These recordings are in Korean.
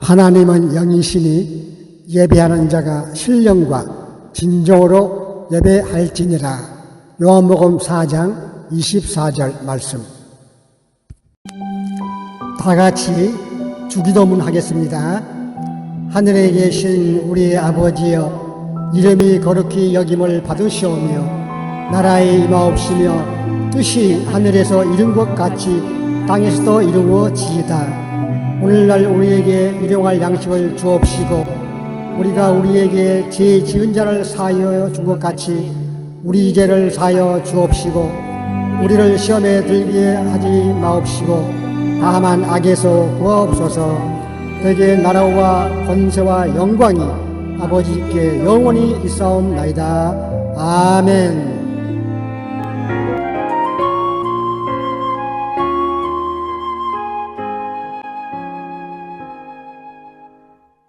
하나님은 영이시니 예배하는 자가 신령과 진정으로 예배할지니라. 요한복음 4장 24절 말씀. 다 같이 주기도문 하겠습니다. 하늘에 계신 우리 아버지여, 이름이 거룩히 여김을 받으시오며 나라의 임하옵시며 뜻이 하늘에서 이룬 것 같이 땅에서도 이루어지이다. 오늘날 우리에게 일용할 양식을 주옵시고 우리가 우리에게 죄 지은 자를 사하여 준 것 같이 우리 죄를 사하여 주옵시고 우리를 시험에 들게 하지 마옵시고 다만 악에서 구하옵소서. 대개 나라와 권세와 영광이 아버지께 영원히 있사옵나이다. 아멘.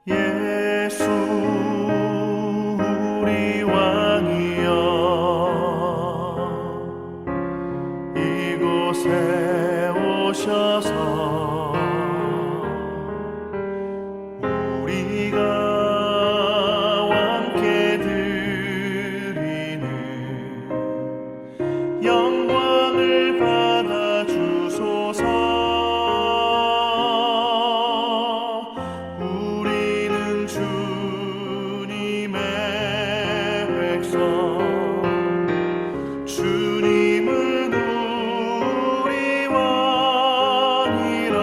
예수 우리 왕이여, 이곳에 오셔서 우리가 함께 드리는 영광을 받아 주소서. 우리는 주님의 백성, 주님은 우리 왕이라.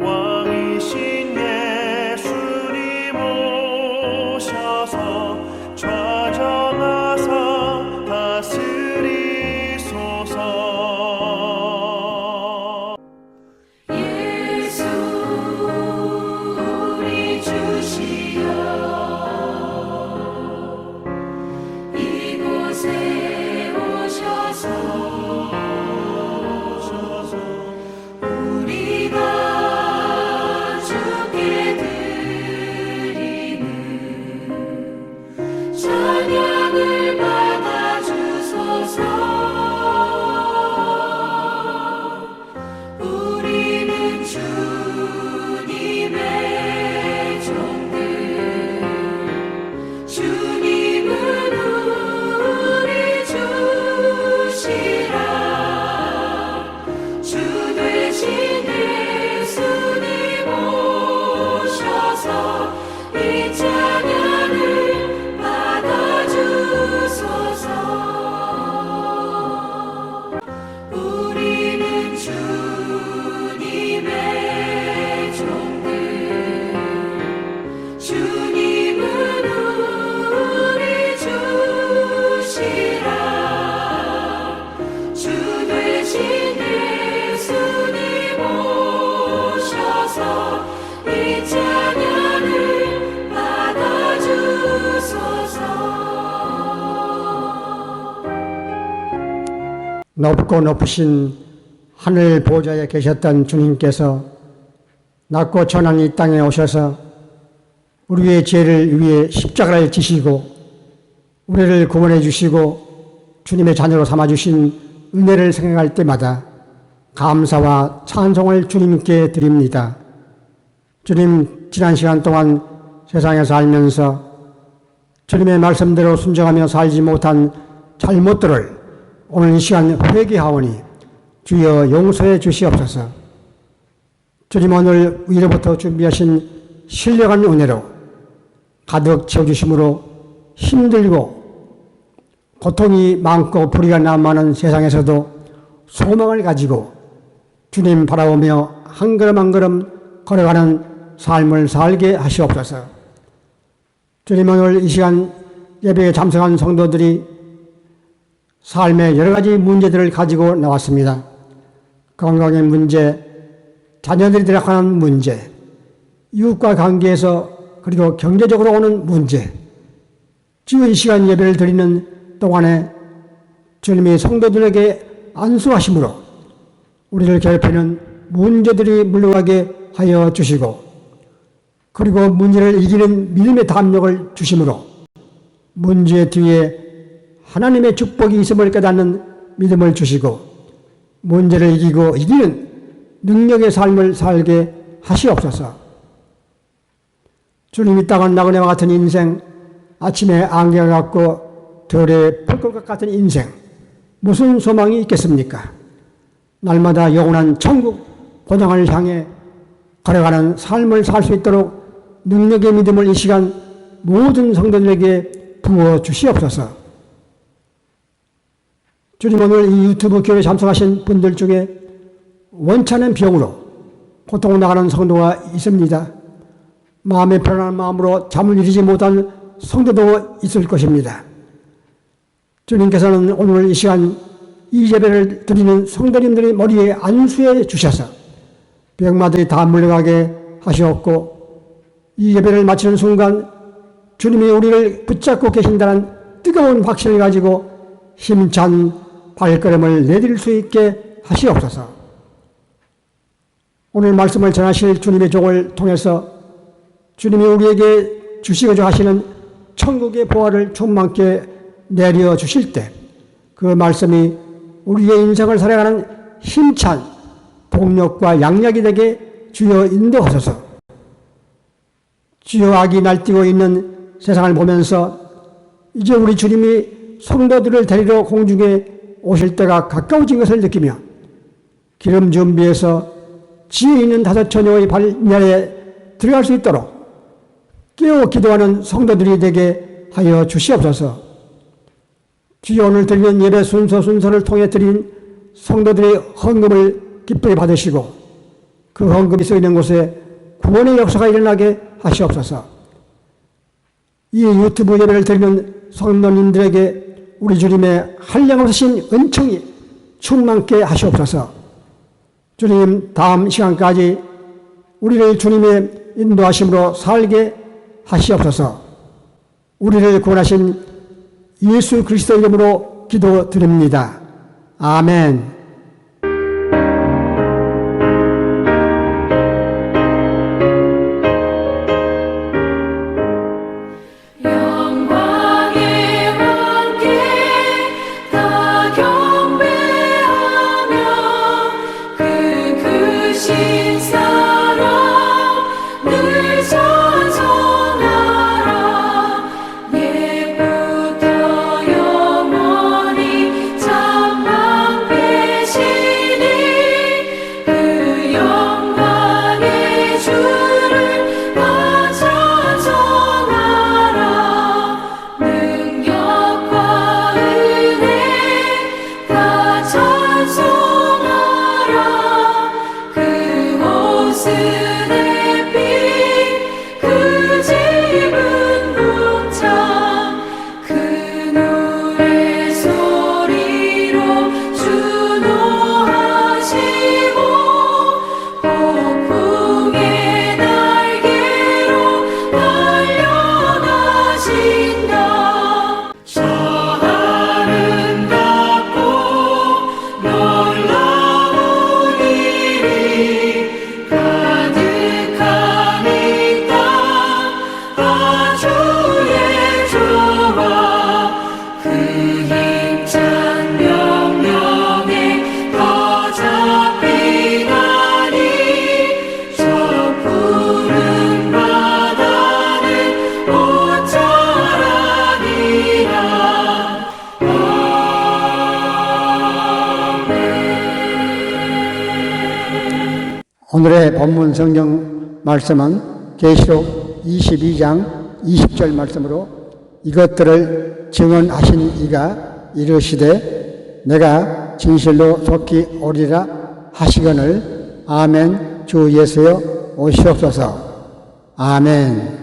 왕이신 예수님 오셔서 좌정하사 다스리소서. 예수 우리 주시여, 이곳에 오셔서 우리가 주께 드리는 찬양을 받아 주소서. 우리는 주님의 종들, 주님은 우리 주시라. 주 되신 예수님 오셔서 이 찬양을 받아 주소서. 우리는 주님의 종들, 주님은 우리 주시라. 주 되신 예수님 오셔서 이 찬양을 받아 주소서. 높고 높으신 하늘 보좌에 계셨던 주님께서 낮고 천한 이 땅에 오셔서 우리의 죄를 위해 십자가를 지시고 우리를 구원해 주시고 주님의 자녀로 삼아주신 은혜를 생각할 때마다 감사와 찬송을 주님께 드립니다. 주님, 지난 시간 동안 세상에 살면서 주님의 말씀대로 순종하며 살지 못한 잘못들을 오늘 이 시간 회개하오니 주여 용서해 주시옵소서. 주님, 오늘 위로부터 준비하신 신령한 은혜로 가득 채워주심으로 힘들고 고통이 많고 불의가 난무하는 세상에서도 소망을 가지고 주님 바라보며 한 걸음 한 걸음 걸어가는 삶을 살게 하시옵소서. 주님, 오늘 이 시간 예배에 참석한 성도들이 삶의 여러 가지 문제들을 가지고 나왔습니다. 건강의 문제, 자녀들이 들어가는 문제, 이웃과 관계에서 그리고 경제적으로 오는 문제. 지금 이 시간 예배를 드리는 동안에 주님이 성도들에게 안수하심으로 우리를 괴롭히는 문제들이 물러가게 하여 주시고 그리고 문제를 이기는 믿음의 담력을 주심으로 문제 뒤에 하나님의 축복이 있음을 깨닫는 믿음을 주시고 문제를 이기고 이기는 능력의 삶을 살게 하시옵소서. 주님, 이 땅은 나그네와 같은 인생, 아침에 안개가 같고 들에 풀꽃과 같은 인생, 무슨 소망이 있겠습니까? 날마다 영원한 천국 본향을 향해 걸어가는 삶을 살 수 있도록 능력의 믿음을 이 시간 모든 성도들에게 부어 주시옵소서. 주님, 오늘 이 유튜브 교회 참석하신 분들 중에 원찮은 병으로 고통 나가는 성도가 있습니다. 마음의 편안한 마음으로 잠을 이루지 못한 성도도 있을 것입니다. 주님께서는 오늘 이 시간 이 예배를 드리는 성도님들의 머리에 안수해 주셔서 병마들이 다 물러가게 하시었고, 이 예배를 마치는 순간 주님이 우리를 붙잡고 계신다는 뜨거운 확신을 가지고 힘찬 발걸음을 내딜 수 있게 하시옵소서. 오늘 말씀을 전하실 주님의 종을 통해서 주님이 우리에게 주시고자 하시는 천국의 보화를 충만케 내려 주실 때 그 말씀이 우리의 인생을 살아가는 힘찬 동력과 양약이 되게 주여 인도하소서. 주여, 악이 날뛰고 있는 세상을 보면서 이제 우리 주님이 성도들을 데리러 공중에 오실 때가 가까워진 것을 느끼며 기름 준비해서 지혜 있는 다섯 처녀의 발열에 들어갈 수 있도록 깨어 기도하는 성도들이 되게 하여 주시옵소서. 주여, 오늘 드리는 예배 순서를 통해 드린 성도들의 헌금을 기쁘게 받으시고 그 헌금이 쓰이는 곳에 구원의 역사가 일어나게 하시옵소서. 이 유튜브 예배를 드리는 성도님들에게 우리 주님의 한량없으신 은총이 충만케 하시옵소서. 주님, 다음 시간까지 우리를 주님의 인도하심으로 살게 하시옵소서. 우리를 구원하신 예수 그리스도 이름으로 기도드립니다. 아멘. 영광의 왕께 다 경배하며 그 크신 사랑 늘 찬송하라. 예부터 영원히 참망되시니 그 영광의 주를 다 찬송하라. 능력과 은혜 다 찬송하라. 그 옷은 햇빛 그 집은 궁창 그 노래 소리로 주노하시고 폭풍의 날개로 달려가신다. 저 아름답고 놀라운 일이 가득한 이 땅 아주의 조와 그 힘찬 명령에 더 잡히나니 저 푸른 바다는 옷자라니라. 오늘의 본문 성경 말씀은 계시록 22장 20절 말씀으로, 이것들을 증언하신 이가 이르시되 내가 진실로 속히 오리라 하시거늘 아멘. 주 예수여 오시옵소서. 아멘.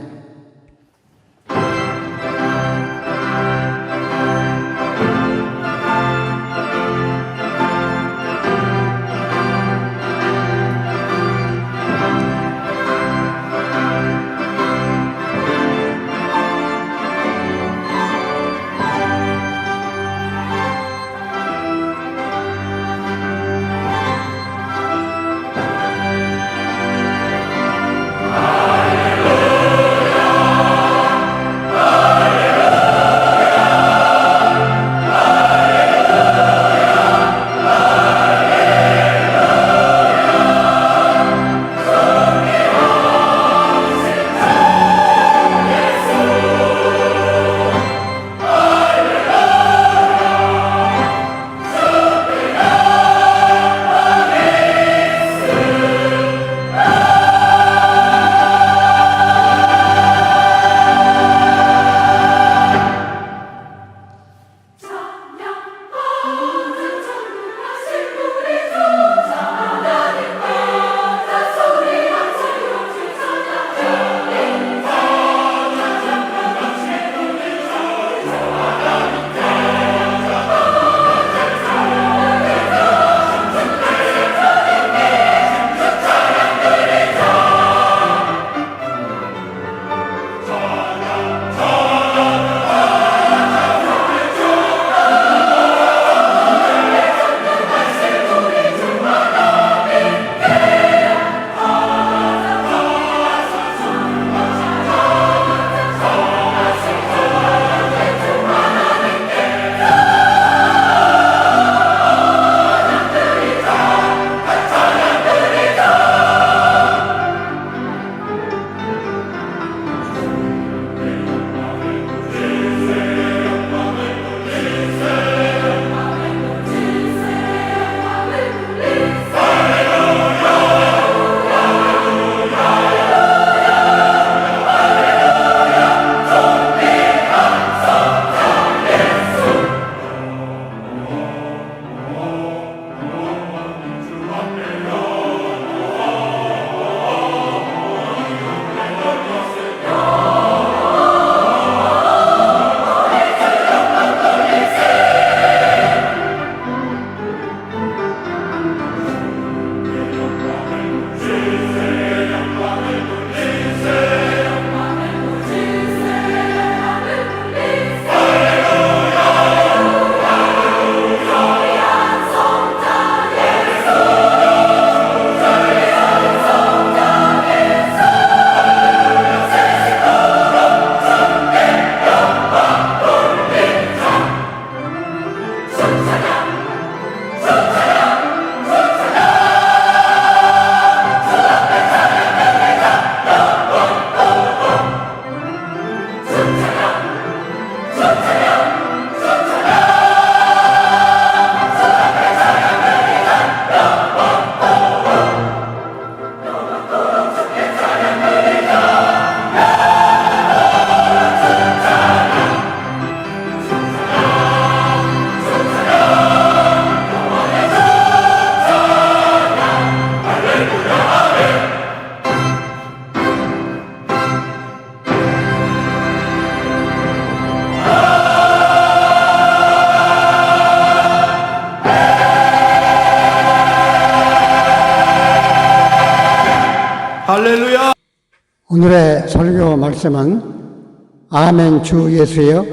오늘의 설교 말씀은 아멘 주 예수여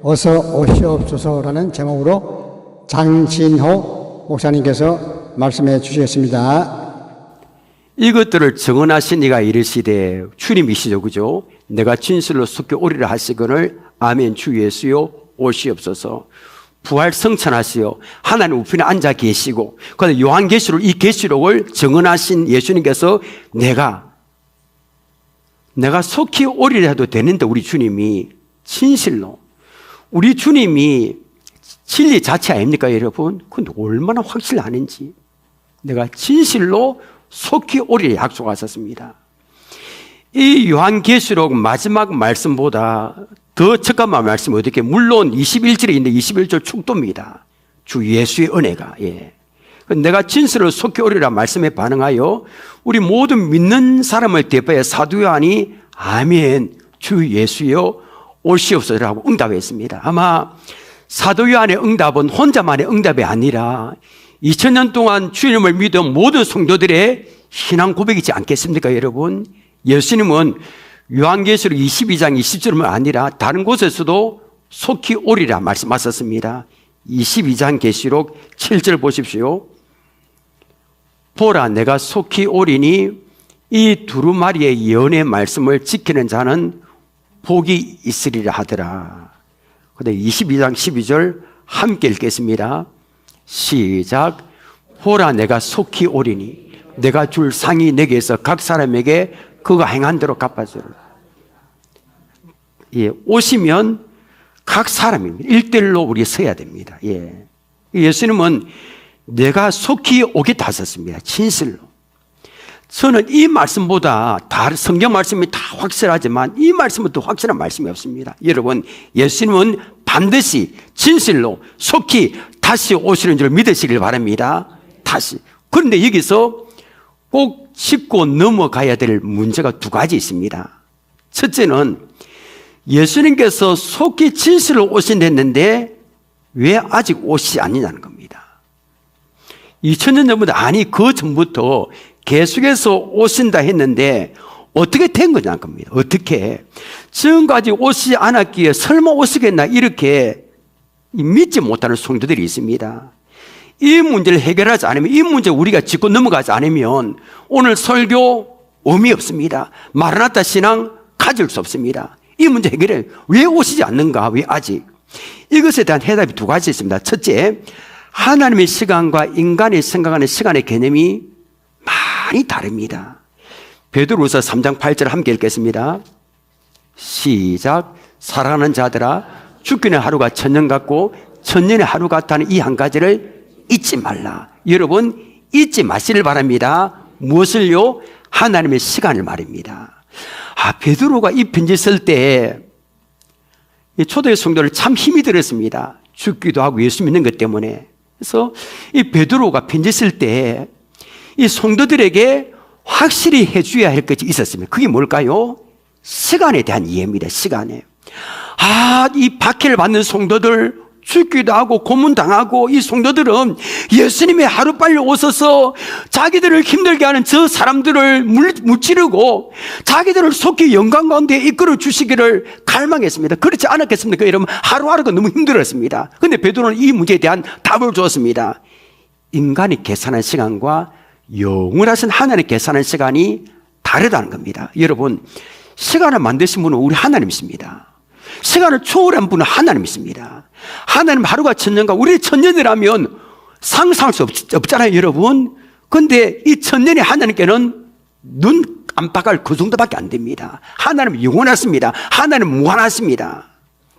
어서 오시옵소서라는 제목으로 장진호 목사님께서 말씀해 주시겠습니다. 이것들을 증언하신 이가 이르시되 주님이시죠, 그죠? 내가 진실로 속히 오리라 하시거늘 아멘 주 예수여 오시옵소서. 부활 성천하시어 하나님 우편에 앉아 계시고, 그런데 요한계시록 이 계시록을 증언하신 예수님께서 내가 속히 오리라 해도 되는데, 우리 주님이 진실로, 우리 주님이 진리 자체 아닙니까 여러분? 근데 얼마나 확실하는지, 내가 진실로 속히 오리라 약속하셨습니다. 이 요한계시록 마지막 말씀보다 더 적합한 말씀이 어떻게, 물론 21절에 있는데 21절 축도입니다. 주 예수의 은혜가. 내가 진실로 속히 오리라 말씀에 반응하여 우리 모든 믿는 사람을 대표해 사도 요한이 아멘 주 예수여 오시옵소서라고 응답했습니다. 아마 사도 요한의 응답은 혼자만의 응답이 아니라 2000년 동안 주님을 믿은 모든 성도들의 신앙 고백이지 않겠습니까 여러분? 예수님은 요한계시록 22장 20절만 아니라 다른 곳에서도 속히 오리라 말씀하셨습니다. 22장 계시록 7절 보십시오. 보라 내가 속히 오리니 이 두루마리의 예언의 말씀을 지키는 자는 복이 있으리라 하더라. 근데 22장 12절 함께 읽겠습니다. 시작. 보라 내가 속히 오리니 내가 줄 상이 내게서 각 사람에게 그가 행한 대로 갚아주라. 오시면 각 사람입니다. 1대1로 우리 서야 됩니다. 예수님은 내가 속히 오겠다 하셨습니다. 진실로. 저는 이 말씀보다 다른 성경 말씀이 다 확실하지만 이 말씀은 더 확실한 말씀이 없습니다. 여러분, 예수님은 반드시 진실로 속히 다시 오시는 줄 믿으시길 바랍니다. 다시. 그런데 여기서 꼭 짚고 넘어가야 될 문제가 두 가지 있습니다. 첫째는 예수님께서 속히 진실로 오신댔는데 왜 아직 오시지 않느냐는 겁니다. 2000년 전부터, 아니 그 전부터 계속해서 오신다 했는데 어떻게 된 거냐는 겁니다. 어떻게? 지금까지 오시지 않았기에 설마 오시겠나 이렇게 믿지 못하는 성도들이 있습니다. 이 문제를 해결하지 않으면, 이 문제 우리가 짚고 넘어가지 않으면 오늘 설교 의미 없습니다. 마라나타 신앙 가질 수 없습니다. 이 문제 해결해. 왜 오시지 않는가? 왜 아직? 이것에 대한 해답이 두 가지 있습니다. 첫째, 하나님의 시간과 인간이 생각하는 시간의 개념이 많이 다릅니다. 베드로후서 3장 8절 함께 읽겠습니다. 시작. 사랑하는 자들아, 죽기는 하루가 천년 같고 천년의 하루 같다는 이 한 가지를 잊지 말라. 여러분, 잊지 마시길 바랍니다. 무엇을요? 하나님의 시간을 말입니다. 베드로가 이 편지 쓸 때 초대의 성도를 참 힘이 들었습니다. 죽기도 하고 예수 믿는 것 때문에. 그래서 이 베드로가 편지 쓸 때 이 성도들에게 확실히 해줘야 할 것이 있었습니다. 그게 뭘까요? 시간에 대한 이해입니다. 시간에. 이 박해를 받는 성도들, 죽기도 하고 고문당하고, 이 성도들은 예수님이 하루빨리 오셔서 자기들을 힘들게 하는 저 사람들을 무찌르고 자기들을 속히 영광 가운데 이끌어 주시기를 갈망했습니다. 그렇지 않았겠습니까? 여러분, 하루하루가 너무 힘들었습니다. 그런데 베드로는 이 문제에 대한 답을 주었습니다. 인간이 계산한 시간과 영원하신 하나님 계산한 시간이 다르다는 겁니다. 여러분, 시간을 만드신 분은 우리 하나님이십니다. 시간을 초월한 분은 하나님이십니다. 하나님 하루가 천년과 우리 천년이라면 상상할 수 없잖아요, 여러분. 그런데 이 천년이 하나님께는 눈 깜빡할 그 정도밖에 안 됩니다. 하나님은 영원하십니다. 하나님은 무한하십니다.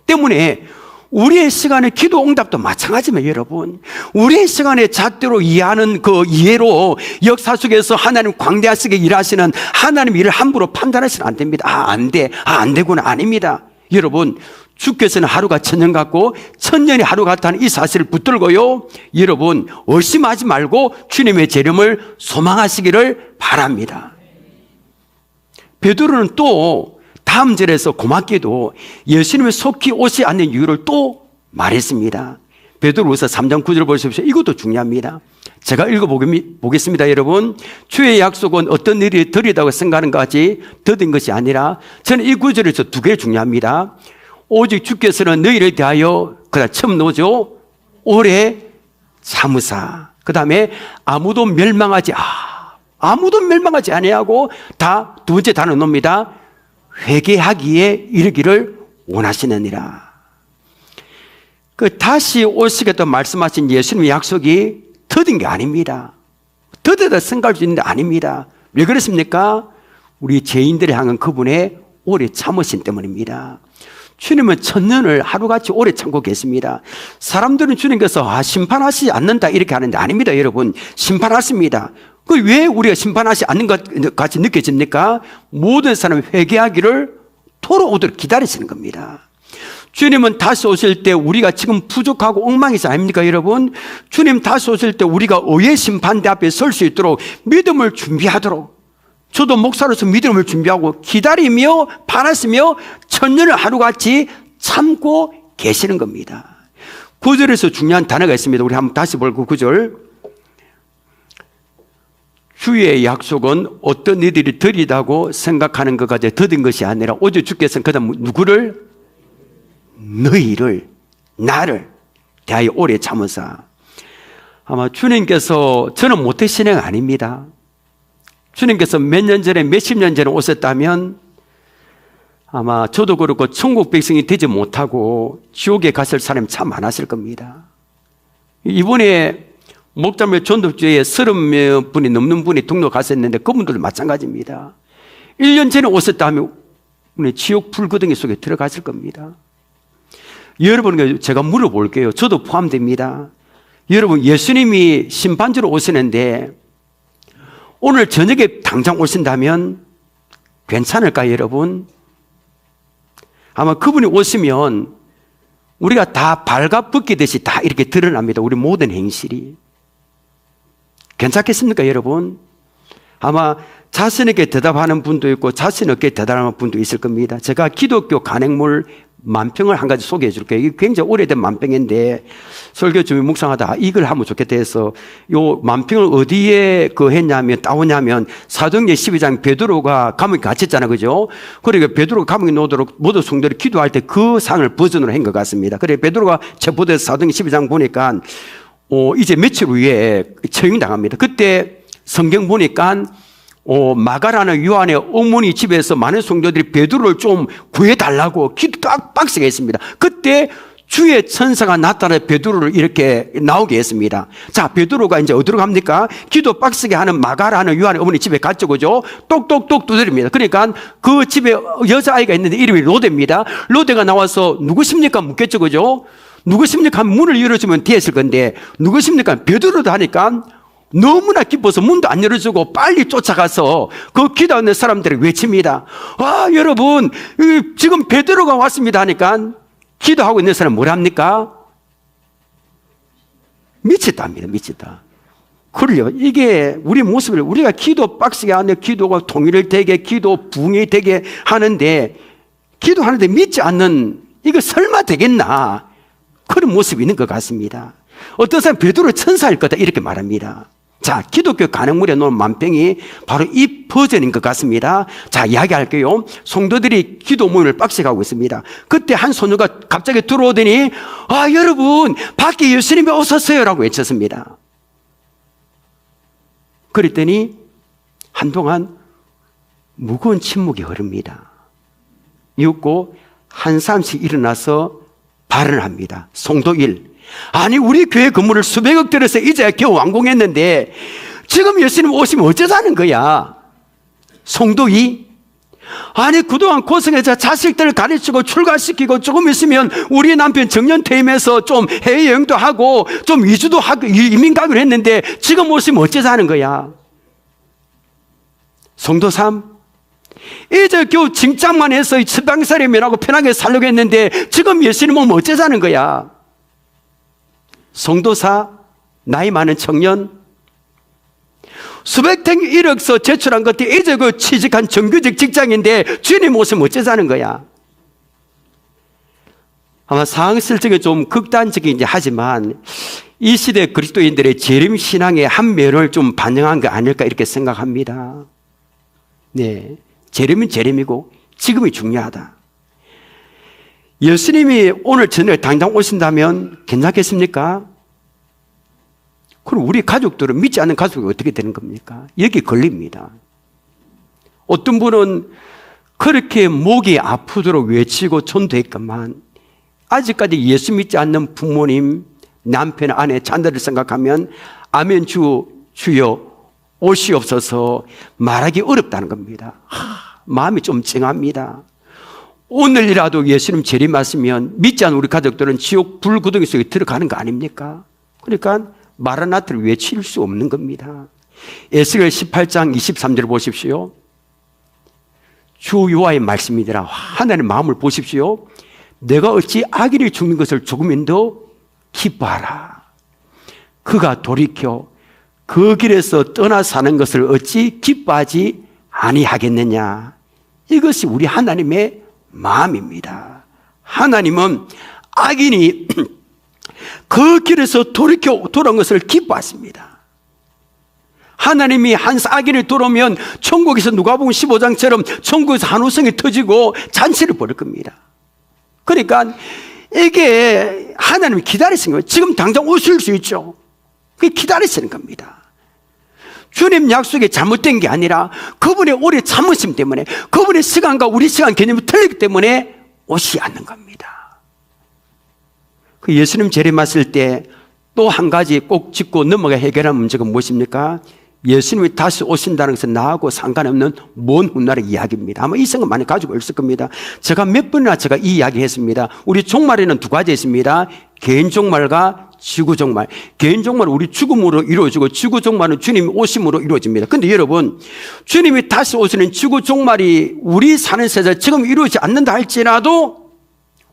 때문에 우리의 시간의 기도 응답도 마찬가지입니다, 여러분. 우리의 시간의 잣대로 이해하는 그 이해로 역사 속에서 하나님 광대하시게 일하시는 하나님 일을 함부로 판단하시면 안 됩니다. 안 돼. 안 되구나. 아닙니다. 여러분, 주께서는 하루가 천년 같고 천년이 하루 같다는 이 사실을 붙들고요, 여러분 의심하지 말고 주님의 재림을 소망하시기를 바랍니다. 베드로는 또 다음 절에서 고맙게도 예수님이 속히 오지 않는 이유를 또 말했습니다. 베드로후서 3장 9절 보십시오. 이것도 중요합니다. 제가 읽어보겠습니다, 여러분. 주의 약속은 어떤 일이 덜이다고 생각하는 것이 더딘 것이 아니라 저는 이 구절에서 두 개 중요합니다. 오직 주께서는 너희를 대하여, 그다음 처음 나오죠. 오래 참으사. 그 다음에 아무도 멸망하지 아니하고 다 두 번째 단어 놉니다. 회개하기에 이르기를 원하시느니라. 그 다시 오시겠다 말씀하신 예수님의 약속이 더딘 게 아닙니다. 더디다 생각할 수 있는 게 아닙니다. 왜 그렇습니까? 우리 죄인들을 향한 그분의 오래 참으신 때문입니다. 주님은 천년을 하루같이 오래 참고 계십니다. 사람들은 주님께서 심판하시지 않는다 이렇게 하는데 아닙니다, 여러분. 심판하십니다. 그 왜 우리가 심판하지 않는 것 같이 느껴집니까? 모든 사람이 회개하기를 돌아오도록 기다리시는 겁니다. 주님은 다시 오실 때 우리가 지금 부족하고 엉망이지 아닙니까, 여러분? 주님 다시 오실 때 우리가 의의 심판대 앞에 설 수 있도록 믿음을 준비하도록, 저도 목사로서 믿음을 준비하고 기다리며 바라시며 천년을 하루같이 참고 계시는 겁니다. 9절에서 중요한 단어가 있습니다. 우리 한번 다시 볼 그 9절. 주의 약속은 어떤 이들이 덜이다고 생각하는 것까지 더딘 것이 아니라 오직 주께서는 그다음 누구를? 너희를, 나를 대하여 오래 참으사. 아마 주님께서, 저는 모태신앙 아닙니다. 주님께서 몇 년 전에, 몇십 년 전에 오셨다면 아마 저도 그렇고 천국 백성이 되지 못하고 지옥에 갔을 사람이 참 많았을 겁니다. 이번에 목자물 전도주에 30몇 분이 넘는 분이 등록하셨는데 그분들도 마찬가지입니다. 1년 전에 오셨다면 지옥 불구덩이 속에 들어갔을 겁니다. 여러분에게 제가 물어볼게요. 저도 포함됩니다. 여러분, 예수님이 심판주로 오시는데 오늘 저녁에 당장 오신다면 괜찮을까요, 여러분? 아마 그분이 오시면 우리가 다 발가벗기듯이 다 이렇게 드러납니다. 우리 모든 행실이. 괜찮겠습니까, 여러분? 아마 자신에게 대답하는 분도 있고 자신 없게 대답하는 분도 있을 겁니다. 제가 기독교 간행물 만평을 한 가지 소개해 줄게요. 이게 굉장히 오래된 만평인데 설교 준비 묵상하다 이걸 하면 좋겠다 해서 요 만평을 어디에 했냐면 따오냐면 사도행전 12장 베드로가 감옥에 갇혔잖아요, 그죠? 그러니까 베드로가 감옥에 놓도록 모든 성도들이 기도할 때 그 상을 버전으로 한 것 같습니다. 그래 베드로가 체포돼서 사도행전 12장 보니까 이제 며칠 후에 처형이 당합니다. 그때 성경 보니까 마가라는 요한의 어머니 집에서 많은 성도들이 베드로를 좀 구해달라고 기도 빡세게 했습니다. 그때 주의 천사가 나타나 베드로를 이렇게 나오게 했습니다. 자, 베드로가 이제 어디로 갑니까? 기도 빡세게 하는 마가라는 요한의 어머니 집에 갔죠, 그죠? 똑똑똑 두드립니다. 그러니까 그 집에 여자아이가 있는데 이름이 로데입니다. 로데가 나와서 누구십니까? 묻겠죠, 그죠? 누구십니까? 하면 문을 열어주면 됐을 건데 누구십니까? 베드로도 하니까 너무나 기뻐서 문도 안 열어주고 빨리 쫓아가서 그 기도하는 사람들이 외칩니다. 아, 여러분, 지금 베드로가 왔습니다 하니까 기도하고 있는 사람 뭐랍니까? 미쳤답니다. 미쳤다. 그래요. 이게 우리 모습을, 우리가 기도 빡세게 하는데 기도가 통일되게, 기도 부흥이 되게 하는데 기도하는데 믿지 않는, 이거 설마 되겠나? 그런 모습이 있는 것 같습니다. 어떤 사람 베드로 천사일 거다 이렇게 말합니다. 자, 기독교 간행물에 놓은 만평이 바로 이 버전인 것 같습니다. 자, 이야기할게요. 성도들이 기도 모임을 빡세게 하고 있습니다. 그때 한 소녀가 갑자기 들어오더니 아, 여러분 밖에 예수님이 오셨어요 라고 외쳤습니다. 그랬더니 한동안 무거운 침묵이 흐릅니다. 이윽고 한 사람씩 일어나서 발언을 합니다. 성도 1. 아니, 우리 교회 건물을 수백억 들여서 이제 겨우 완공했는데 지금 예수님 오시면 어쩌자는 거야. 성도 2. 아니, 그동안 고생해서 자식들을 가르치고 출가시키고 조금 있으면 우리 남편 정년 퇴임해서 좀 해외여행도 하고 좀 이주도 하고 이민 가기로 했는데 지금 오시면 어쩌자는 거야. 성도 3. 이제 겨우 징장만 해서 지방살이 면하고 편하게 살려고 했는데 지금 예수님 오면 어쩌자는 거야. 성도 4. 나이 많은 청년. 수백탱 1억서 제출한 것들이 이제 그 취직한 정규직 직장인데 주님 오시면 어쩌자는 거야. 아마 상황 설정이 좀 극단적이긴 하지만 이 시대 그리스도인들의 재림 신앙의 한 면을 좀 반영한 게 아닐까 이렇게 생각합니다. 네, 재림은 재림이고 지금이 중요하다. 예수님이 오늘 저녁에 당장 오신다면 괜찮겠습니까? 그럼 우리 가족들은 믿지 않는 가족이 어떻게 되는 겁니까? 여기 걸립니다. 어떤 분은 그렇게 목이 아프도록 외치고 전도했건만 아직까지 예수 믿지 않는 부모님, 남편, 아내, 자녀들을 생각하면 아멘 주여 옷이없어서 말하기 어렵다는 겁니다. 마음이 좀 찡합니다. 오늘이라도 예수님 재림하시면 믿지 않는 우리 가족들은 지옥 불구덩이 속에 들어가는 거 아닙니까? 그러니까 마라나타를 외칠 수 없는 겁니다. 에스겔 18장 23절을 보십시오. 주 여호와의 말씀이니라. 하나님의 마음을 보십시오. 내가 어찌 악인이 죽는 것을 조금인도 기뻐하라. 그가 돌이켜 그 길에서 떠나 사는 것을 어찌 기뻐하지 아니하겠느냐. 이것이 우리 하나님의 마음입니다. 하나님은 악인이 그 길에서 돌이켜 돌아온 것을 기뻐하십니다. 하나님이 한 악인이 돌아오면 천국에서 누가복음 15장처럼 천국에서 한우성이 터지고 잔치를 벌일 겁니다. 그러니까 이게 하나님이 기다리시는 거예요. 지금 당장 오실 수 있죠. 그게 기다리시는 겁니다. 주님 약속이 잘못된 게 아니라 그분의 오래 참으심 때문에, 그분의 시간과 우리 시간 개념이 틀리기 때문에 오지 않는 겁니다. 그 예수님 재림하실 때 또 한 가지 꼭 짚고 넘어가 해결할 문제가 무엇입니까? 예수님이 다시 오신다는 것은 나하고 상관없는 먼 훗날의 이야기입니다. 아마 이 생각 많이 가지고 있을 겁니다. 제가 몇 번이나 이 이야기 했습니다. 우리 종말에는 두 가지 있습니다. 개인 종말과 지구 종말. 개인 종말은 우리 죽음으로 이루어지고 지구 종말은 주님이 오심으로 이루어집니다. 근데 여러분, 주님이 다시 오시는 지구 종말이 우리 사는 세상 지금 이루어지지 않는다 할지라도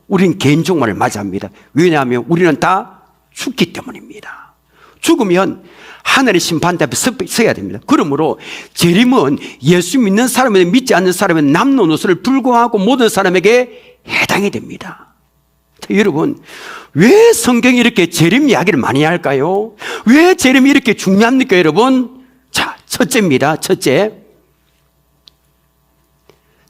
우리는 개인 종말을 맞이합니다. 왜냐하면 우리는 다 죽기 때문입니다. 죽으면 하늘의 심판대 앞에 서야 됩니다. 그러므로 재림은 예수 믿는 사람에게 믿지 않는 사람의 남녀노소를 불구하고 모든 사람에게 해당이 됩니다. 자, 여러분, 왜 성경이 이렇게 재림 이야기를 많이 할까요? 왜 재림이 이렇게 중요합니까, 여러분? 자, 첫째입니다. 첫째.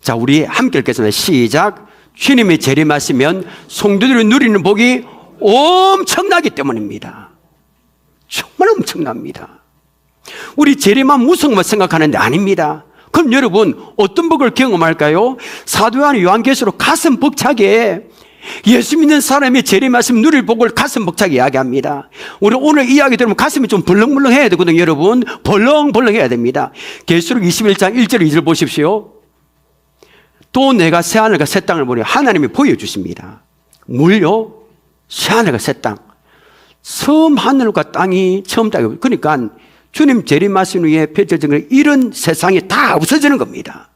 자, 우리 함께 읽겠습니다. 시작. 주님이 재림하시면 성도들이 누리는 복이 엄청나기 때문입니다. 정말 엄청납니다. 우리 재림만 무서움만 생각하는데 아닙니다. 그럼 여러분 어떤 복을 경험할까요? 사도 요한계시록 가슴 벅차게 예수 믿는 사람이 재림하시면 누릴 복을 가슴 벅차게 이야기합니다. 우리 오늘 이야기 들으면 가슴이 좀 벌렁벌렁 해야 되거든요. 여러분 벌렁벌렁 해야 됩니다. 계시록 21장 1절 2절 보십시오. 또 내가 새하늘과 새 땅을 보니 하나님이 보여주십니다. 뭘요? 새하늘과 새 땅. 처음 하늘과 땅이 처음 땅이, 그러니까 주님 재림하신 후에 펼쳐진 이런 세상이 다 없어지는 겁니다.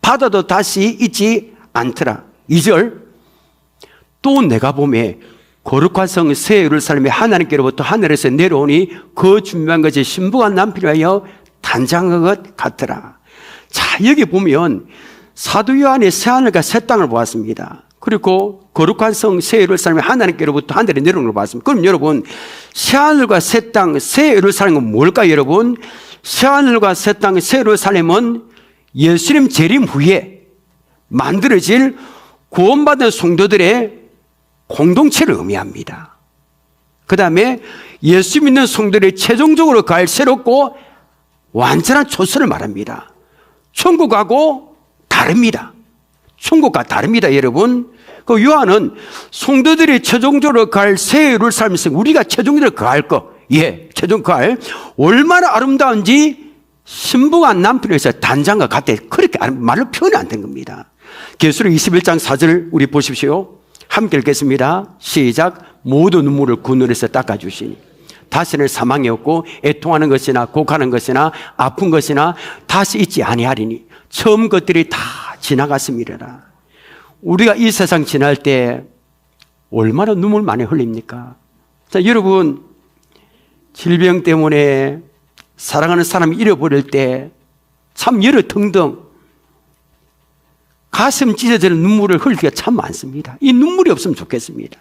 바다도 다시 있지 않더라. 2절. 또 내가 보매 거룩한 성 새 예루살렘이 하나님께로부터 하늘에서 내려오니 그 준비한 것이 신부가 남편하여 단장한 것 같더라. 자, 여기 보면 사도 요한이 새 하늘과 새 땅을 보았습니다. 그리고 거룩한 성 새 예루살렘이 하나님께로부터 하늘에 내려오는 걸 봤습니다. 그럼 여러분, 새 하늘과 새 땅, 새 예루살렘은 뭘까요, 여러분? 새 하늘과 새 땅, 새 예루살렘은 예수님 재림 후에 만들어질 구원받은 성도들의 공동체를 의미합니다. 그 다음에 예수 믿는 성도들이 최종적으로 갈 새롭고 완전한 초소를 말합니다. 천국하고 다릅니다. 천국과 다릅니다, 여러분. 그 요한은 성도들이 최종적으로 갈 새 예루살렘에서 우리가 최종적으로 갈 거, 최종 갈 얼마나 아름다운지 신부가 남편에서 단장과 같아. 그렇게 말로 표현이 안 된 겁니다. 계시록 21장 4절 우리 보십시오. 함께 읽겠습니다. 시작. 모든 눈물을 그 눈에서 닦아주시니 다시는 사망이 없고 애통하는 것이나 곡하는 것이나 아픈 것이나 다시 있지 아니하리니 처음 것들이 다 지나갔음이라. 우리가 이 세상 지날 때 얼마나 눈물 많이 흘립니까? 자, 여러분, 질병 때문에 사랑하는 사람이 잃어버릴 때 참 열을 등등 가슴 찢어지는 눈물을 흘릴 때가 참 많습니다. 이 눈물이 없으면 좋겠습니다.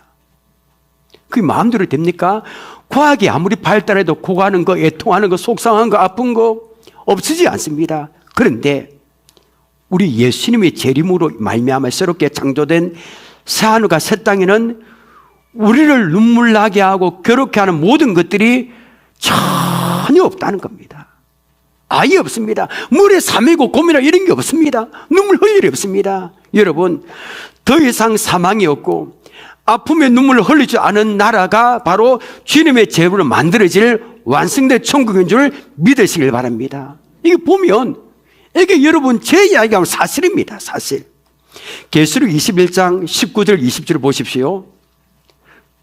그게 마음대로 됩니까? 과학이 아무리 발달해도 고가는 거, 애통하는 거, 속상한 거, 아픈 거 없어지지 않습니다. 그런데 우리 예수님의 재림으로 말미암아 새롭게 창조된 새하늘과 새 땅에는 우리를 눈물 나게 하고 괴롭게 하는 모든 것들이 전혀 없다는 겁니다. 아예 없습니다. 물에 잠이고 고민하고 이런 게 없습니다. 눈물 흘릴 일이 없습니다. 여러분, 더 이상 사망이 없고 아픔의 눈물을 흘리지 않은 나라가 바로 주님의 제물로 만들어질 완성된 천국인 줄 믿으시길 바랍니다. 이게 보면 이게 여러분 제 이야기하고 사실입니다. 사실. 계시록 21장 19절 20절을 보십시오.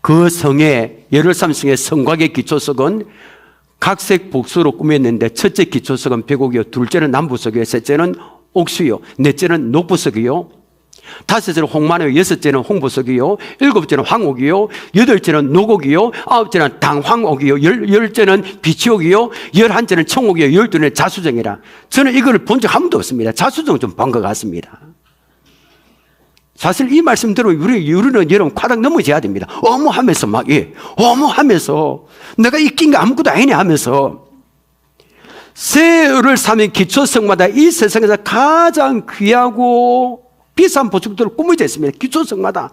그 성에 예루살렘 성의 성곽의 기초석은 각색 복수로 꾸몄는데 첫째 기초석은 백옥이요, 둘째는 남부석이요, 셋째는 옥수요, 넷째는 녹부석이요, 다섯째는 홍마노요, 여섯째는 홍보석이요, 일곱째는 황옥이요, 여덟째는 녹옥이요, 아홉째는 당황옥이요, 열째는 비치옥이요, 열한째는 청옥이요, 열둘째는 자수정이라. 저는 이걸 본 적 한 번도 없습니다. 자수정 좀 본 것 같습니다. 사실 이 말씀 들으면 우리는 여러분 과당 넘어져야 됩니다. 어머 하면서 어머 하면서 내가 이낀 게 아무것도 아니네 하면서 새를 사면 기초성마다 이 세상에서 가장 귀하고 비싼 보석들로 꾸며져 있습니다. 기초성마다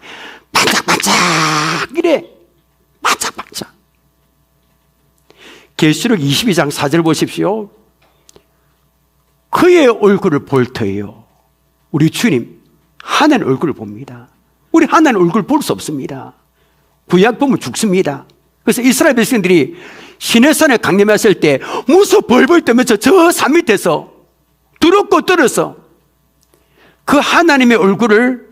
반짝반짝 이래 반짝반짝. 계시록 22장 4절 보십시오. 그의 얼굴을 볼 터예요. 우리 주님 하나님 얼굴을 봅니다. 우리 하나님 얼굴 볼 수 없습니다. 구약 보면 죽습니다. 그래서 이스라엘 백성들이 시내산에 강림했을 때 무서 벌벌 떨면서 저 산 밑에서 두렵고 떨어서 그 하나님의 얼굴을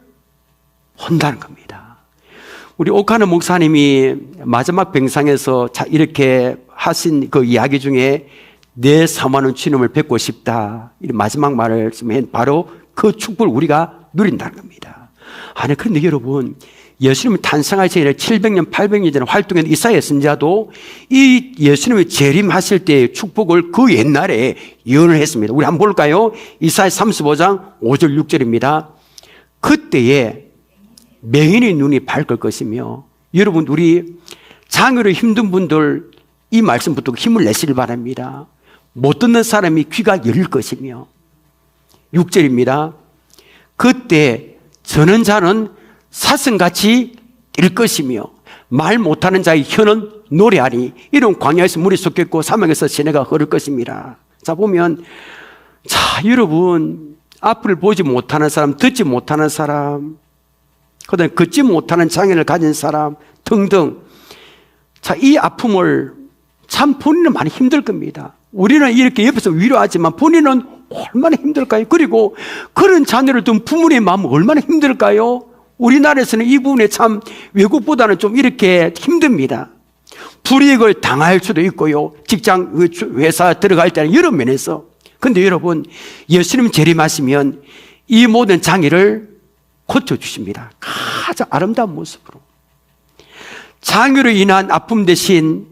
본다는 겁니다. 우리 오카노 목사님이 마지막 병상에서 이렇게 하신 그 이야기 중에 내 사모하는 주님을 뵙고 싶다, 이 마지막 말을 쓰면 바로 그 축복을 우리가 누린다는 겁니다. 아니, 그런데 여러분, 예수님이 탄생하기 전에 700년, 800년 전에 활동했던 이사야 선지자도 이 예수님이 재림하실 때의 축복을 그 옛날에 예언을 했습니다. 우리 한번 볼까요? 이사야 35장 5절 6절입니다. 그때에 맹인의 눈이 밝을 것이며, 여러분, 우리 장애로 힘든 분들 이 말씀 붙들고 힘을 내시길 바랍니다. 못 듣는 사람이 귀가 열릴 것이며, 6절입니다. 그때 저는 자는 사슴같이 뛸 것이며 말 못하는 자의 혀는 노래하니 이런 광야에서 물이 솟겠고 사막에서 시내가 흐를 것입니다. 자, 보면, 자, 여러분, 앞을 보지 못하는 사람, 듣지 못하는 사람, 그다음에 걷지 못하는 장애를 가진 사람 등등, 자, 이 아픔을 참 본인은 많이 힘들 겁니다. 우리는 이렇게 옆에서 위로하지만 본인은 얼마나 힘들까요? 그리고 그런 자녀를 둔 부모의 마음은 얼마나 힘들까요? 우리나라에서는 이 부분에 참 외국보다는 좀 이렇게 힘듭니다. 불이익을 당할 수도 있고요. 직장, 회사 들어갈 때는 여러 면에서. 그런데 여러분, 예수님 재림하시면 이 모든 장애를 고쳐주십니다. 가장 아름다운 모습으로. 장애로 인한 아픔 대신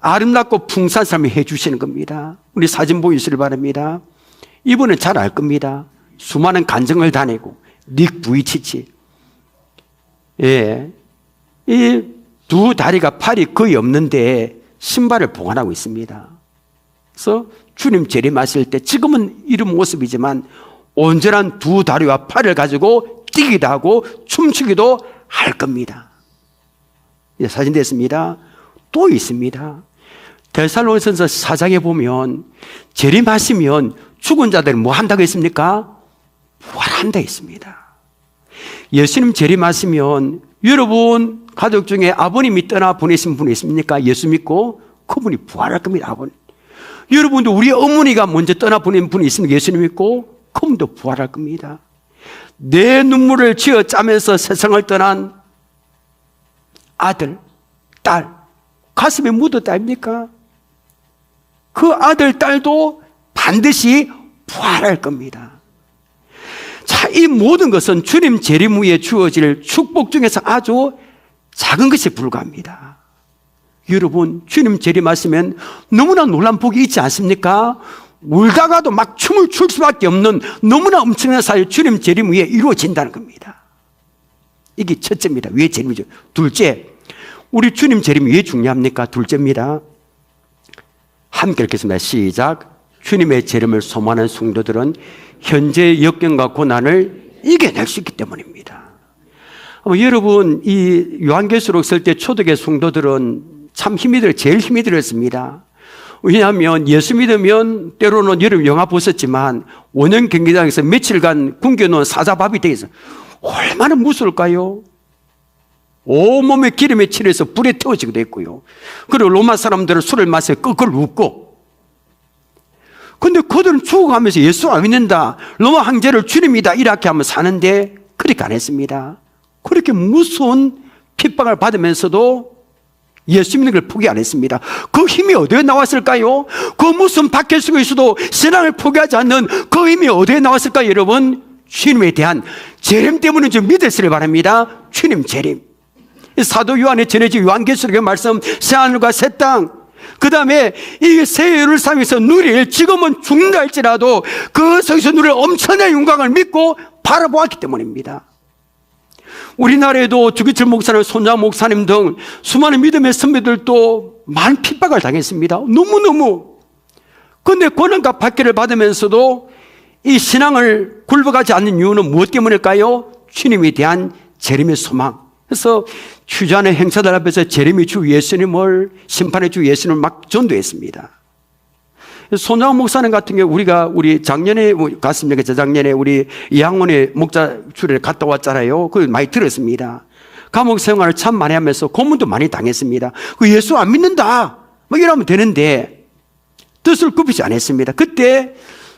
아름답고 풍성한 삶을 해주시는 겁니다. 우리 사진 보이시길 바랍니다. 이분은 잘 알 겁니다. 수많은 간증을 다니고 닉 부이치치, 예, 이 두 다리가 팔이 거의 없는데 신발을 보관하고 있습니다. 그래서 주님 재림하실 때 지금은 이런 모습이지만 온전한 두 다리와 팔을 가지고 뛰기도 하고 춤추기도 할 겁니다. 예, 사진 됐습니다. 또 있습니다. 데살로니가서 4장에 보면 재림하시면 죽은 자들은 뭐 한다고 했습니까? 부활한다 했습니다. 예수님 재림하시면 여러분 가족 중에 아버님이 떠나 보내신 분이 있습니까? 예수 믿고 그분이 부활할 겁니다. 아버님. 여러분도 우리 어머니가 먼저 떠나 보낸 분이 있으면 예수님 믿고 그분도 부활할 겁니다. 내 눈물을 쥐어 짜면서 세상을 떠난 아들, 딸, 가슴에 묻었다 아닙니까? 그 아들, 딸도 반드시 부활할 겁니다. 자, 이 모든 것은 주님 재림 후에 주어질 축복 중에서 아주 작은 것에 불과합니다. 여러분, 주님 재림하시면 너무나 놀란 복이 있지 않습니까? 울다가도 막 춤을 출 수밖에 없는 너무나 엄청난 사실, 주님 재림 후에 이루어진다는 겁니다. 이게 첫째입니다. 왜 재림이죠? 둘째, 우리 주님 재림이 왜 중요합니까? 둘째입니다. 함께 읽겠습니다. 시작. 주님의 재림을 소망하는 성도들은 현재의 역경과 고난을 이겨낼 수 있기 때문입니다. 여러분, 이 요한계시록 쓸 때 초대교회 성도들은 참 제일 힘이 들었습니다. 왜냐하면 예수 믿으면 때로는 여러분 영화 보셨지만 원형 경기장에서 며칠간 굶겨놓은 사자밥이 되어서 얼마나 무서울까요? 온몸에 기름에 칠해서 불에 태워지기도 했고요. 그리고 로마 사람들은 술을 마셔 끄끌 웃고. 근데 그들은 죽어가면서 예수 안 믿는다, 로마 황제를 주님이다 이렇게 하면 사는데 그렇게 안 했습니다. 그렇게 무서운 핍박을 받으면서도 예수 믿는 걸 포기 안 했습니다. 그 힘이 어디에 나왔을까요? 그 무슨 박해 속에 있어도 신앙을 포기하지 않는 그 힘이 어디에 나왔을까요? 여러분, 주님에 대한 재림 때문에 좀 믿으시길 바랍니다. 주님 재림. 사도 요한에 전해진 요한계시록의 말씀, 새하늘과 새 땅, 그 다음에 이 새 예루살렘에서 누릴, 지금은 죽는다 할지라도 그 속에서 누릴 엄청난 영광을 믿고 바라보았기 때문입니다. 우리나라에도 주기철 목사님, 손자 목사님 등 수많은 믿음의 선배들도 많은 핍박을 당했습니다. 너무너무. 그런데 고난과 박해를 받으면서도 이 신앙을 굴복하지 않는 이유는 무엇 때문일까요? 주님에 대한 재림의 소망. 그래서 휴전의 행사들 앞에서 재림의 주 예수님을, 심판의 주 예수님을 막 전도했습니다. 손장훈 목사님 같은 경우 우리 작년에 갔습니다. 재작년에 우리 이항원의 목자 출에 갔다 왔잖아요. 그걸 많이 들었습니다. 감옥 생활을 참 많이 하면서 고문도 많이 당했습니다. 그 예수 안 믿는다 뭐 이러면 되는데 뜻을 굽히지 않았습니다. 그때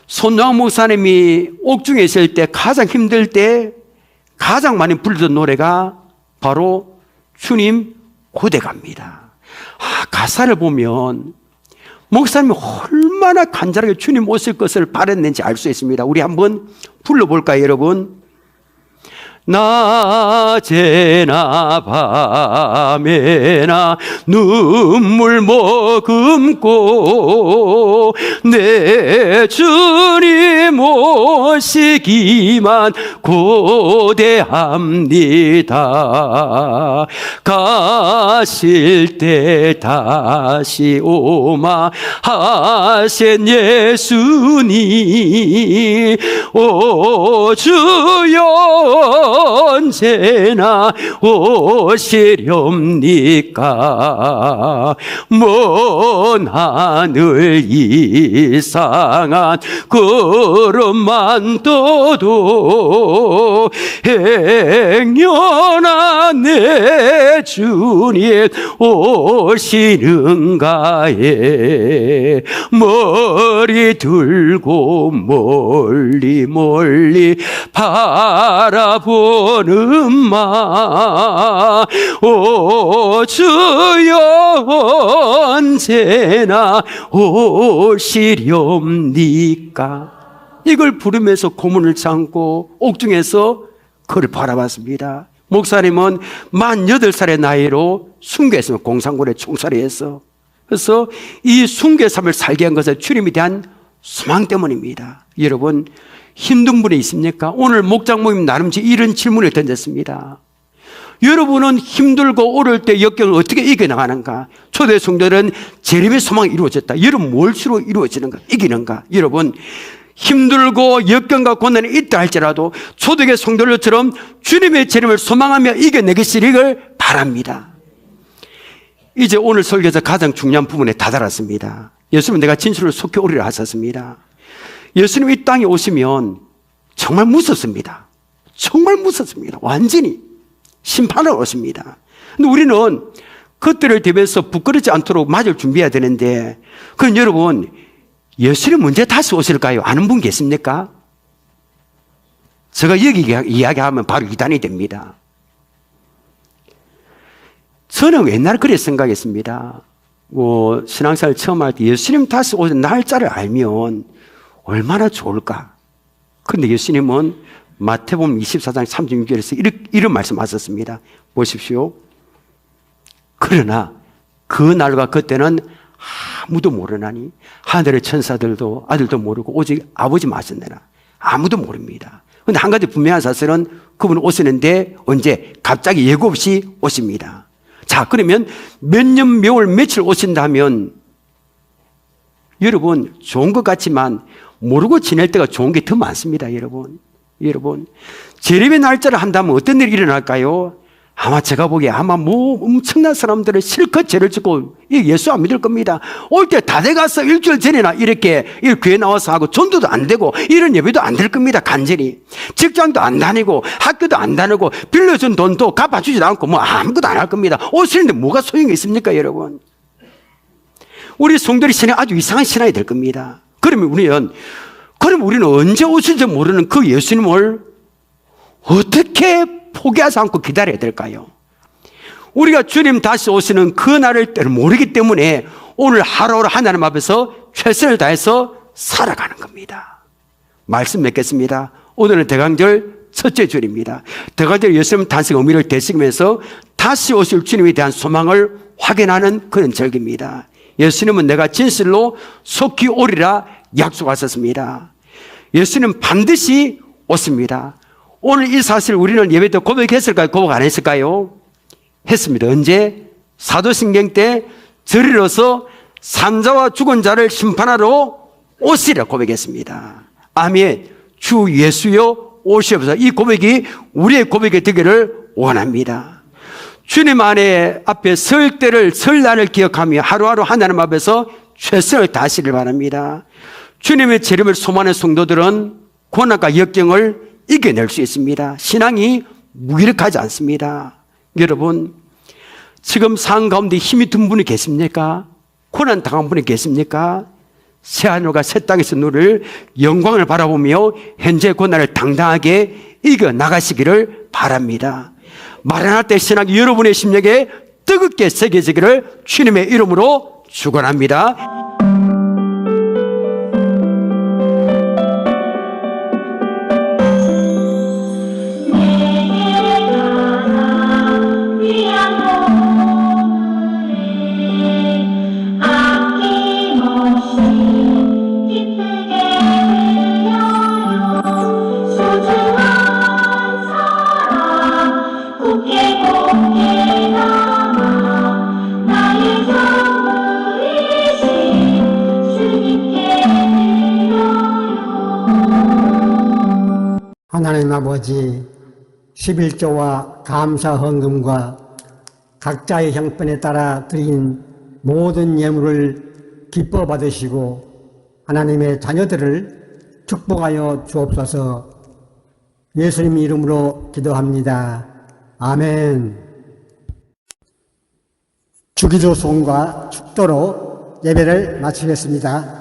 손장훈 목사님이 옥중에 있을 때 가장 힘들 때 가장 많이 부르던 노래가 바로 주님 고대갑니다. 가사를 보면 목사님이 얼마나 간절하게 주님 오실 것을 바랬는지 알 수 있습니다. 우리 한번 불러볼까요, 여러분? 낮에나 밤에나 눈물 머금고 내 주님 오시기만 고대합니다. 가실 때 다시 오마 하신 예수님, 오 주여 언제나 오시렵니까? 먼 하늘 이상한 구름만 떠도 행여나 내 주님 오시는가에 머리 들고 멀리 바라보는 마, 오 주여 언제나 오시렵니까? 이걸 부르면서 고문을 참고 옥중에서 그를 바라봤습니다. 목사님은 48살의 나이로 순교했습니다. 공산군에 총살이해서. 그래서 이 순교의 삶을 살게 한 것은 주님에 대한 소망 때문입니다. 여러분, 힘든 분이 있습니까? 오늘 목장 모임 나름대로 이런 질문을 던졌습니다. 여러분은 힘들고 어려울 때 역경을 어떻게 이겨나가는가? 초대 성도들은 재림의 소망이 이루어졌다. 여러분, 뭘로 이루어지는가? 이기는가? 여러분, 힘들고 역경과 고난이 있다 할지라도 초대교회 성도들처럼 주님의 재림을 소망하며 이겨내시기를 바랍니다. 이제 오늘 설교에서 가장 중요한 부분에 다다랐습니다. 예수님은 내가 진실을 속히 오리라 하셨습니다. 예수님 이 땅에 오시면 정말 무섭습니다. 정말 무섭습니다. 완전히 심판을 오십니다. 근데 우리는 그때를 대비해서 부끄럽지 않도록 맞을 준비해야 되는데, 그럼 여러분, 예수님 언제 다시 오실까요? 아는 분 계십니까? 제가 여기 이야기하면 바로 이단이 됩니다. 저는 옛날에 그렇게 생각했습니다. 신앙생활 처음 할 때 예수님 다시 오는 날짜를 알면 얼마나 좋을까? 그런데 예수님은 마태복음 24장 36절에서 이런 말씀하셨습니다. 보십시오. 그러나 그 날과 그때는 아무도 모르나니 하늘의 천사들도 아들도 모르고 오직 아버지 마셨느라 아무도 모릅니다. 그런데 한 가지 분명한 사실은 그분은 오시는데 언제? 갑자기 예고 없이 오십니다. 자, 자, 그러면 몇 년, 몇 월, 며칠 오신다면 여러분 좋은 것 같지만 모르고 지낼 때가 좋은 게 더 많습니다. 여러분 재림의 날짜를 한다면 어떤 일이 일어날까요? 아마 제가 보기에 아마 뭐 엄청난 사람들을 실컷 죄를 짓고 예수 안 믿을 겁니다. 올 때 다 돼가서 일주일 전이나 이렇게 교회 나와서 하고 전도도 안 되고 이런 예배도 안 될 겁니다. 간절히 직장도 안 다니고 학교도 안 다니고 빌려준 돈도 갚아주지도 않고 뭐 아무것도 안 할 겁니다. 오시는데 뭐가 소용이 있습니까? 여러분, 우리 성도의 신앙이 아주 이상한 신앙이 될 겁니다. 그럼 우리는 언제 오실지 모르는 그 예수님을 어떻게 포기하지 않고 기다려야 될까요? 우리가 주님 다시 오시는 그 날을 모르기 때문에 오늘 하루하루 하나님 앞에서 최선을 다해서 살아가는 겁니다. 말씀 맺겠습니다. 오늘은 대강절 첫째 주일입니다. 대강절 예수님 탄생 의미를 되새기면서 다시 오실 주님에 대한 소망을 확인하는 그런 절기입니다. 예수님은 내가 진실로 속히 오리라 약속하셨습니다. 예수님은 반드시 오십니다. 오늘 이 사실 우리는 예배 때 고백했을까요? 고백 안 했을까요? 했습니다. 언제? 사도신경 때 저리로서 산자와 죽은 자를 심판하러 오시라 고백했습니다. 아멘. 주 예수여 오시옵소서. 이 고백이 우리의 고백이 되기를 원합니다. 주님 안에 앞에 설 때를, 설날을 기억하며 하루하루 하나님 앞에서 최선을 다하시길 바랍니다. 주님의 재림을 소망하는 성도들은 고난과 역경을 이겨낼 수 있습니다. 신앙이 무기력하지 않습니다. 여러분, 지금 상황 가운데 힘이 든 분이 계십니까? 고난 당한 분이 계십니까? 새하늘과 새 땅에서 누릴 영광을 바라보며 현재 고난을 당당하게 이겨나가시기를 바랍니다. 마라나타 때 신앙이 여러분의 심령에 뜨겁게 새겨지기를 주님의 이름으로 축원합니다. 하나님 아버지, 11조와 감사 헌금과 각자의 형편에 따라 드린 모든 예물을 기뻐 받으시고 하나님의 자녀들을 축복하여 주옵소서. 예수님 이름으로 기도합니다. 아멘. 주기도 송과 축도로 예배를 마치겠습니다.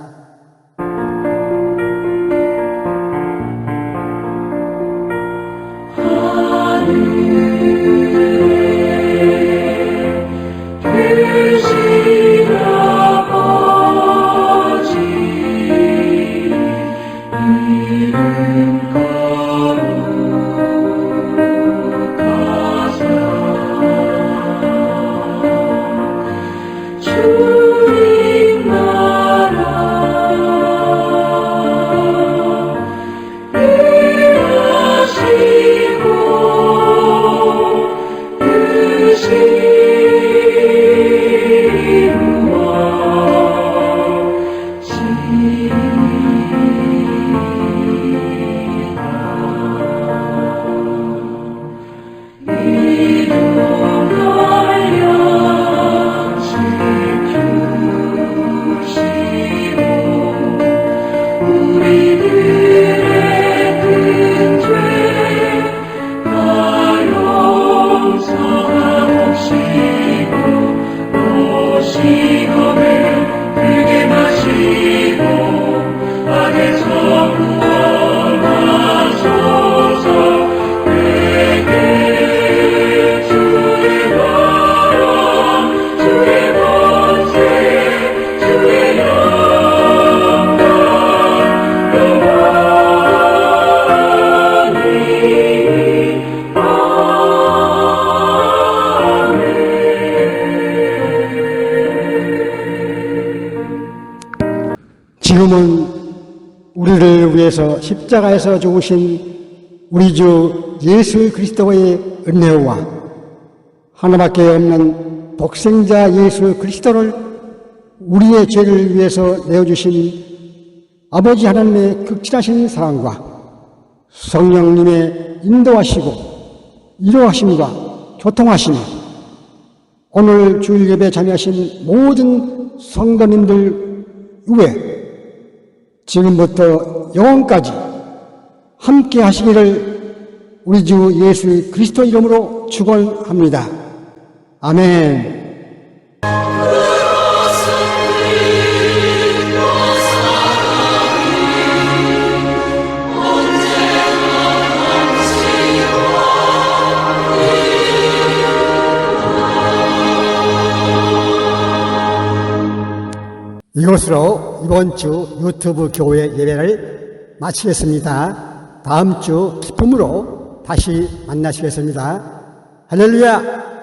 지금은 우리를 위해서 십자가에서 죽으신 우리 주 예수 그리스도의 은혜와 하나밖에 없는 독생자 예수 그리스도를 우리의 죄를 위해서 내어주신 아버지 하나님의 극진하신 사랑과 성령님의 인도하시고 이루하심과 교통하심이 오늘 주일 예배 참여하신 모든 성도님들 위에 지금부터 영원까지 함께 하시기를 우리 주 예수 그리스도 이름으로 축원합니다. 아멘. 이것으로 이번 주 유튜브 교회 예배를 마치겠습니다. 다음 주 기쁨으로 다시 만나시겠습니다. 할렐루야!